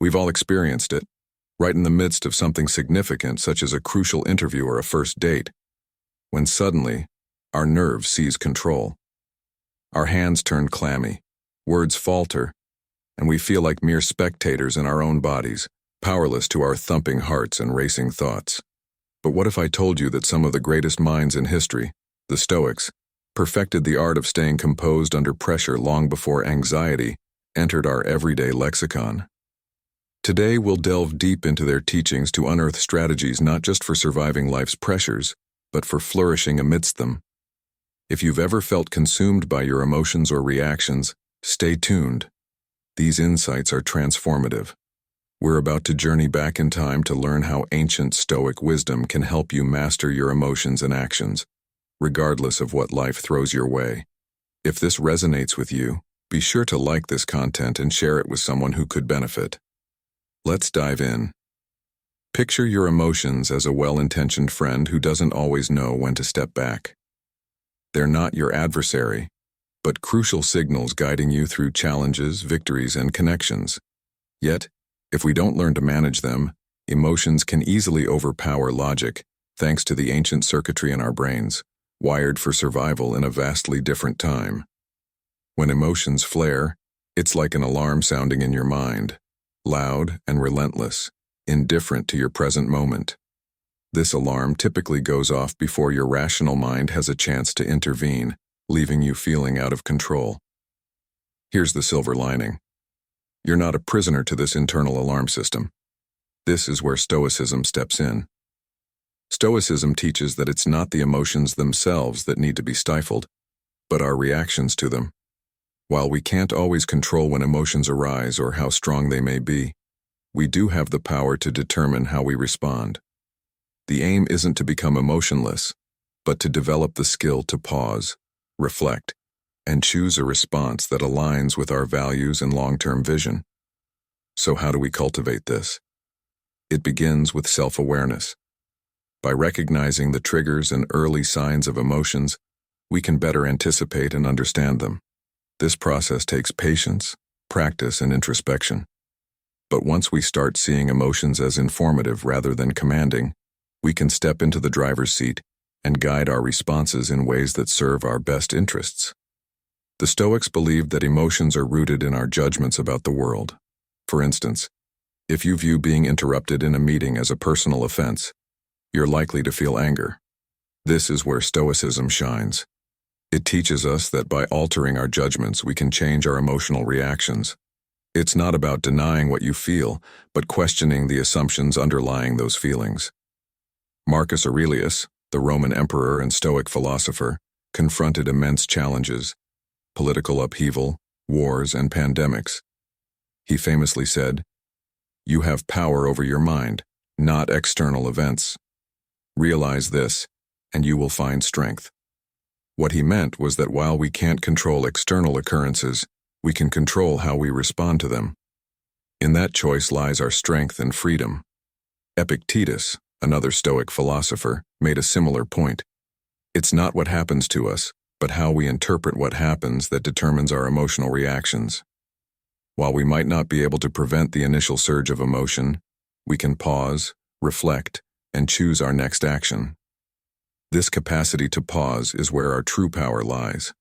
We've all experienced it, right in the midst of something significant such as a crucial interview or a first date, when suddenly, our nerves seize control. Our hands turn clammy, words falter, and we feel like mere spectators in our own bodies, powerless to our thumping hearts and racing thoughts. But what if I told you that some of the greatest minds in history, the Stoics, perfected the art of staying composed under pressure long before anxiety entered our everyday lexicon? Today, we'll delve deep into their teachings to unearth strategies not just for surviving life's pressures, but for flourishing amidst them. If you've ever felt consumed by your emotions or reactions, stay tuned. These insights are transformative. We're about to journey back in time to learn how ancient Stoic wisdom can help you master your emotions and actions, regardless of what life throws your way. If this resonates with you, be sure to like this content and share it with someone who could benefit. Let's dive in. Picture your emotions as a well-intentioned friend who doesn't always know when to step back. They're not your adversary, but crucial signals guiding you through challenges, victories, and connections. Yet, if we don't learn to manage them, emotions can easily overpower logic, thanks to the ancient circuitry in our brains, wired for survival in a vastly different time. When emotions flare, it's like an alarm sounding in your mind, loud and relentless, indifferent to your present moment. This alarm typically goes off before your rational mind has a chance to intervene, leaving you feeling out of control. Here's the silver lining. You're not a prisoner to this internal alarm system. This is where Stoicism steps in. Stoicism teaches that it's not the emotions themselves that need to be stifled, but our reactions to them. While we can't always control when emotions arise or how strong they may be, we do have the power to determine how we respond. The aim isn't to become emotionless, but to develop the skill to pause, reflect, and choose a response that aligns with our values and long-term vision. So how do we cultivate this? It begins with self-awareness. By recognizing the triggers and early signs of emotions, we can better anticipate and understand them. This process takes patience, practice, and introspection. But once we start seeing emotions as informative rather than commanding, we can step into the driver's seat and guide our responses in ways that serve our best interests. The Stoics believed that emotions are rooted in our judgments about the world. For instance, if you view being interrupted in a meeting as a personal offense, you're likely to feel anger. This is where Stoicism shines. It teaches us that by altering our judgments, we can change our emotional reactions. It's not about denying what you feel, but questioning the assumptions underlying those feelings. Marcus Aurelius, the Roman emperor and Stoic philosopher, confronted immense challenges: political upheaval, wars, and pandemics. He famously said, "You have power over your mind, not external events. Realize this, and you will find strength." What he meant was that while we can't control external occurrences, we can control how we respond to them. In that choice lies our strength and freedom. Epictetus, another Stoic philosopher, made a similar point. It's not what happens to us, but how we interpret what happens that determines our emotional reactions. While we might not be able to prevent the initial surge of emotion, we can pause, reflect, and choose our next action. This capacity to pause is where our true power lies.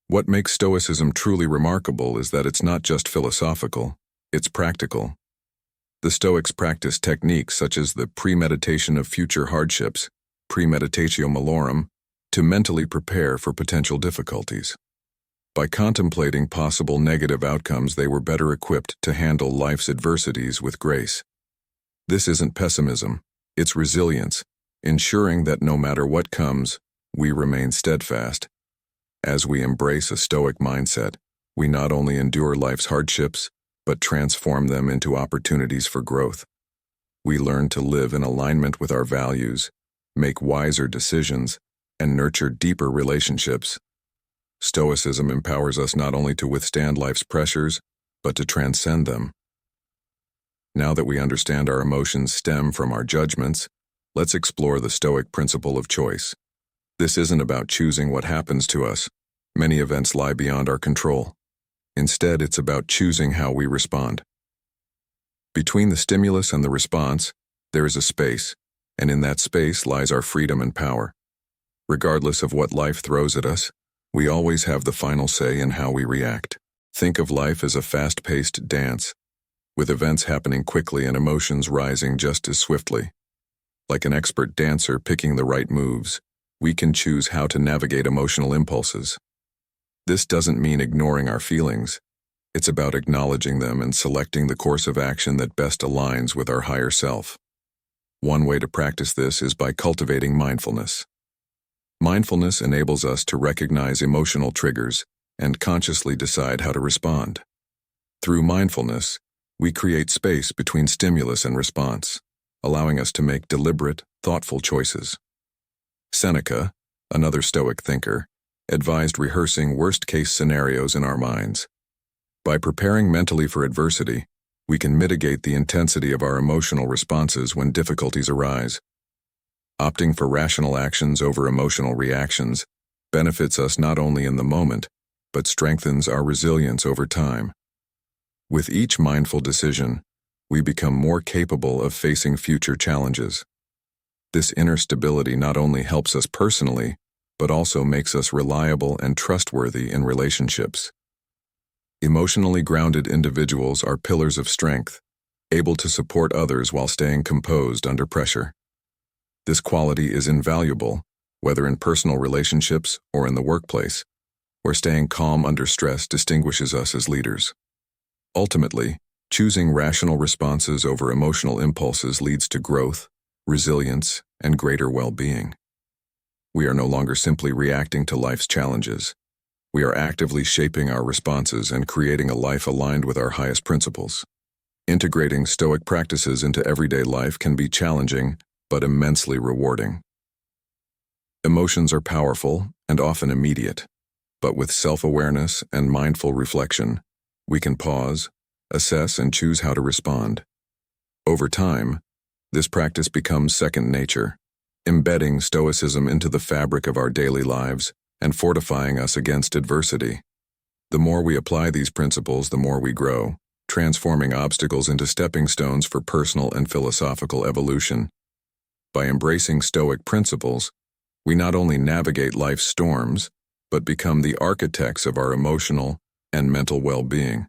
What makes Stoicism truly remarkable is that it's not just philosophical, it's practical. The Stoics practice techniques such as the premeditation of future hardships, premeditatio malorum, to mentally prepare for potential difficulties. By contemplating possible negative outcomes, they were better equipped to handle life's adversities with grace. This isn't pessimism, it's resilience, ensuring that no matter what comes, we remain steadfast. As we embrace a Stoic mindset, we not only endure life's hardships, but transform them into opportunities for growth. We learn to live in alignment with our values, make wiser decisions, and nurture deeper relationships. Stoicism empowers us not only to withstand life's pressures, but to transcend them. Now that we understand our emotions stem from our judgments, let's explore the Stoic principle of choice. This isn't about choosing what happens to us. Many events lie beyond our control. Instead, it's about choosing how we respond. Between the stimulus and the response, there is a space, and in that space lies our freedom and power. Regardless of what life throws at us, we always have the final say in how we react. Think of life as a fast-paced dance, with events happening quickly and emotions rising just as swiftly. Like an expert dancer picking the right moves, we can choose how to navigate emotional impulses. This doesn't mean ignoring our feelings. It's about acknowledging them and selecting the course of action that best aligns with our higher self. One way to practice this is by cultivating mindfulness. Mindfulness enables us to recognize emotional triggers and consciously decide how to respond. Through mindfulness, we create space between stimulus and response, allowing us to make deliberate, thoughtful choices. Seneca, another Stoic thinker, advised rehearsing worst-case scenarios in our minds. By preparing mentally for adversity, we can mitigate the intensity of our emotional responses when difficulties arise. Opting for rational actions over emotional reactions benefits us not only in the moment, but strengthens our resilience over time. With each mindful decision, we become more capable of facing future challenges. This inner stability not only helps us personally, but also makes us reliable and trustworthy in relationships. Emotionally grounded individuals are pillars of strength, able to support others while staying composed under pressure. This quality is invaluable, whether in personal relationships or in the workplace, where staying calm under stress distinguishes us as leaders. Ultimately, choosing rational responses over emotional impulses leads to growth, resilience, and greater well-being. We are no longer simply reacting to life's challenges. We are actively shaping our responses and creating a life aligned with our highest principles. Integrating Stoic practices into everyday life can be challenging, but immensely rewarding. Emotions are powerful and often immediate, but with self-awareness and mindful reflection, we can pause, assess, and choose how to respond. Over time, this practice becomes second nature, embedding Stoicism into the fabric of our daily lives and fortifying us against adversity. The more we apply these principles, the more we grow, transforming obstacles into stepping stones for personal and philosophical evolution. By embracing Stoic principles, we not only navigate life's storms, but become the architects of our emotional and mental well-being.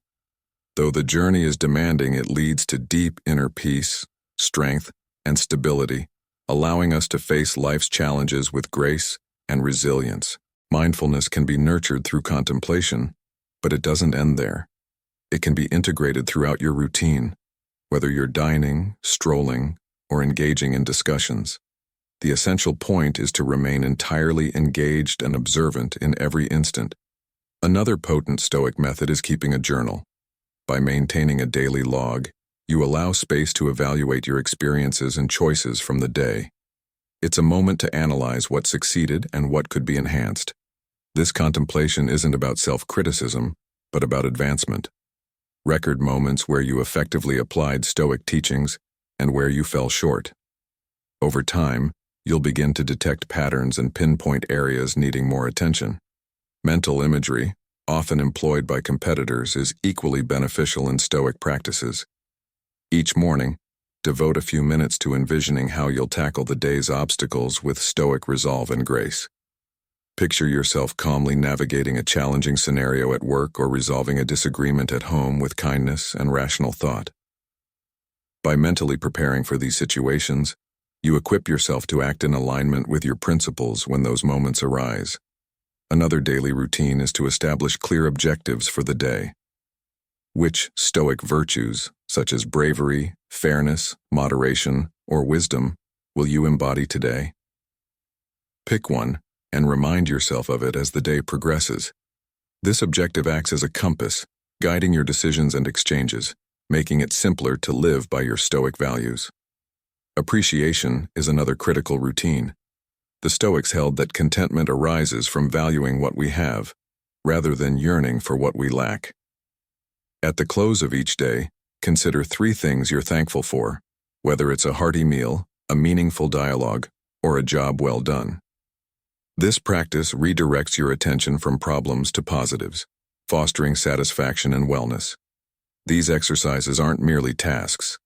Though the journey is demanding, it leads to deep inner peace, strength, and stability, allowing us to face life's challenges with grace and resilience. Mindfulness can be nurtured through contemplation, but it doesn't end there. It can be integrated throughout your routine, whether you're dining, strolling, or engaging in discussions. The essential point is to remain entirely engaged and observant in every instant. Another potent Stoic method is keeping a journal. By maintaining a daily log, you allow space to evaluate your experiences and choices from the day. It's a moment to analyze what succeeded and what could be enhanced. This contemplation isn't about self-criticism, but about advancement. Record moments where you effectively applied Stoic teachings and where you fell short. Over time, you'll begin to detect patterns and pinpoint areas needing more attention. Mental imagery, often employed by competitors, is equally beneficial in Stoic practices. Each morning, devote a few minutes to envisioning how you'll tackle the day's obstacles with Stoic resolve and grace. Picture yourself calmly navigating a challenging scenario at work or resolving a disagreement at home with kindness and rational thought. By mentally preparing for these situations, you equip yourself to act in alignment with your principles when those moments arise. Another daily routine is to establish clear objectives for the day. Which Stoic virtues, such as bravery, fairness, moderation, or wisdom, will you embody today? Pick one and remind yourself of it as the day progresses. This objective acts as a compass, guiding your decisions and exchanges, making it simpler to live by your Stoic values. Appreciation is another critical routine. The Stoics held that contentment arises from valuing what we have, rather than yearning for what we lack. At the close of each day, consider 3 things you're thankful for, whether it's a hearty meal, a meaningful dialogue, or a job well done. This practice redirects your attention from problems to positives, fostering satisfaction and wellness. These exercises aren't merely tasks.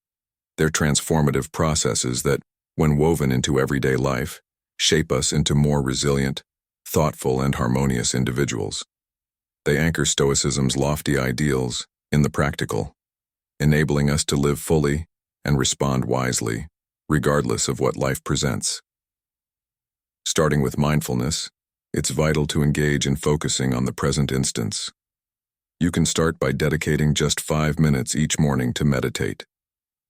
They're transformative processes that, when woven into everyday life, shape us into more resilient, thoughtful, and harmonious individuals. They anchor Stoicism's lofty ideals in the practical, enabling us to live fully and respond wisely, regardless of what life presents. Starting with mindfulness, it's vital to engage in focusing on the present instance. You can start by dedicating just 5 minutes each morning to meditate,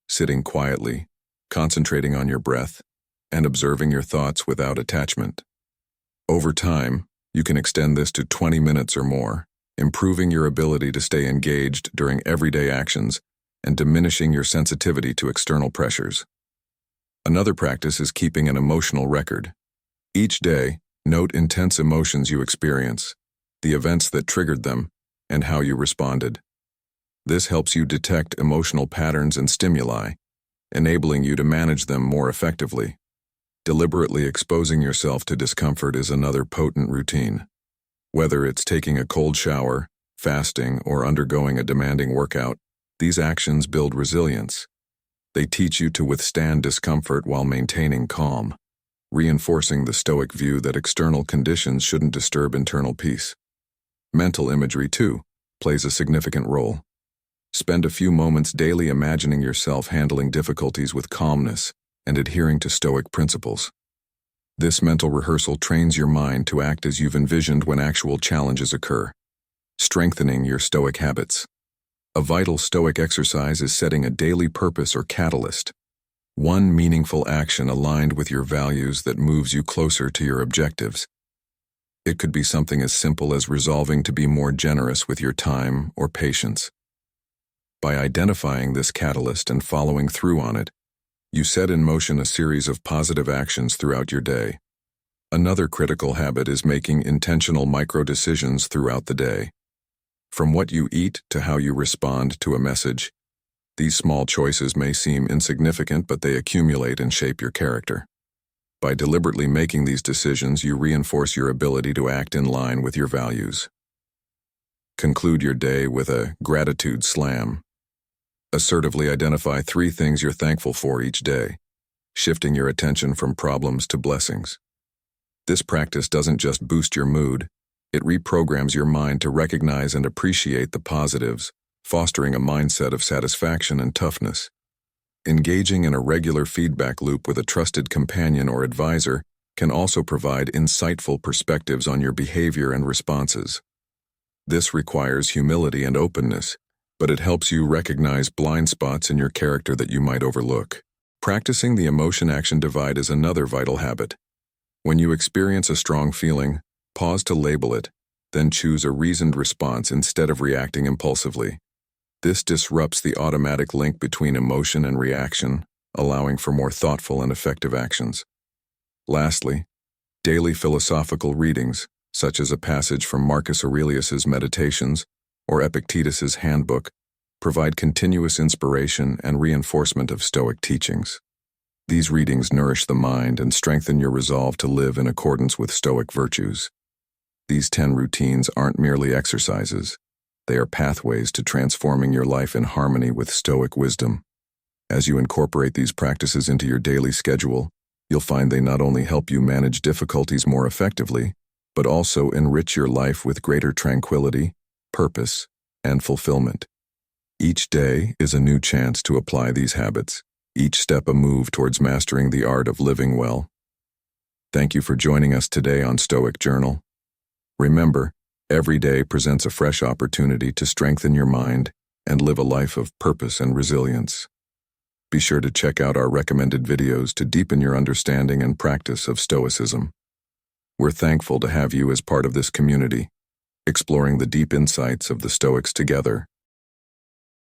sitting quietly, concentrating on your breath, and observing your thoughts without attachment. Over time, you can extend this to 20 minutes or more, improving your ability to stay engaged during everyday actions and diminishing your sensitivity to external pressures. Another practice is keeping an emotional record. Each day, note intense emotions you experience, the events that triggered them, and how you responded. This helps you detect emotional patterns and stimuli, enabling you to manage them more effectively. Deliberately exposing yourself to discomfort is another potent routine. Whether it's taking a cold shower, fasting, or undergoing a demanding workout, these actions build resilience. They teach you to withstand discomfort while maintaining calm, reinforcing the Stoic view that external conditions shouldn't disturb internal peace. Mental imagery, too, plays a significant role. Spend a few moments daily imagining yourself handling difficulties with calmness and adhering to Stoic principles. This mental rehearsal trains your mind to act as you've envisioned when actual challenges occur, strengthening your Stoic habits. A vital Stoic exercise is setting a daily purpose or catalyst, one meaningful action aligned with your values that moves you closer to your objectives. It could be something as simple as resolving to be more generous with your time or patience. By identifying this catalyst and following through on it, you set in motion a series of positive actions throughout your day. Another critical habit is making intentional micro-decisions throughout the day. From what you eat to how you respond to a message, these small choices may seem insignificant, but they accumulate and shape your character. By deliberately making these decisions, you reinforce your ability to act in line with your values. Conclude your day with a gratitude slam. Assertively identify 3 things you're thankful for each day, shifting your attention from problems to blessings. This practice doesn't just boost your mood, it reprograms your mind to recognize and appreciate the positives, fostering a mindset of satisfaction and toughness. Engaging in a regular feedback loop with a trusted companion or advisor can also provide insightful perspectives on your behavior and responses. This requires humility and openness, but it helps you recognize blind spots in your character that you might overlook. Practicing the emotion-action divide is another vital habit. When you experience a strong feeling, pause to label it, then choose a reasoned response instead of reacting impulsively. This disrupts the automatic link between emotion and reaction, allowing for more thoughtful and effective actions. Lastly, daily philosophical readings, such as a passage from Marcus Aurelius's Meditations or Epictetus's Handbook, provide continuous inspiration and reinforcement of Stoic teachings. These readings nourish the mind and strengthen your resolve to live in accordance with Stoic virtues. These 10 routines aren't merely exercises. They are pathways to transforming your life in harmony with Stoic wisdom. As you incorporate these practices into your daily schedule, you'll find they not only help you manage difficulties more effectively, but also enrich your life with greater tranquility, purpose, and fulfillment. Each day is a new chance to apply these habits, each step a move towards mastering the art of living well. Thank you for joining us today on Stoic Journal. Remember, every day presents a fresh opportunity to strengthen your mind and live a life of purpose and resilience. Be sure to check out our recommended videos to deepen your understanding and practice of Stoicism. We're thankful to have you as part of this community, exploring the deep insights of the Stoics together.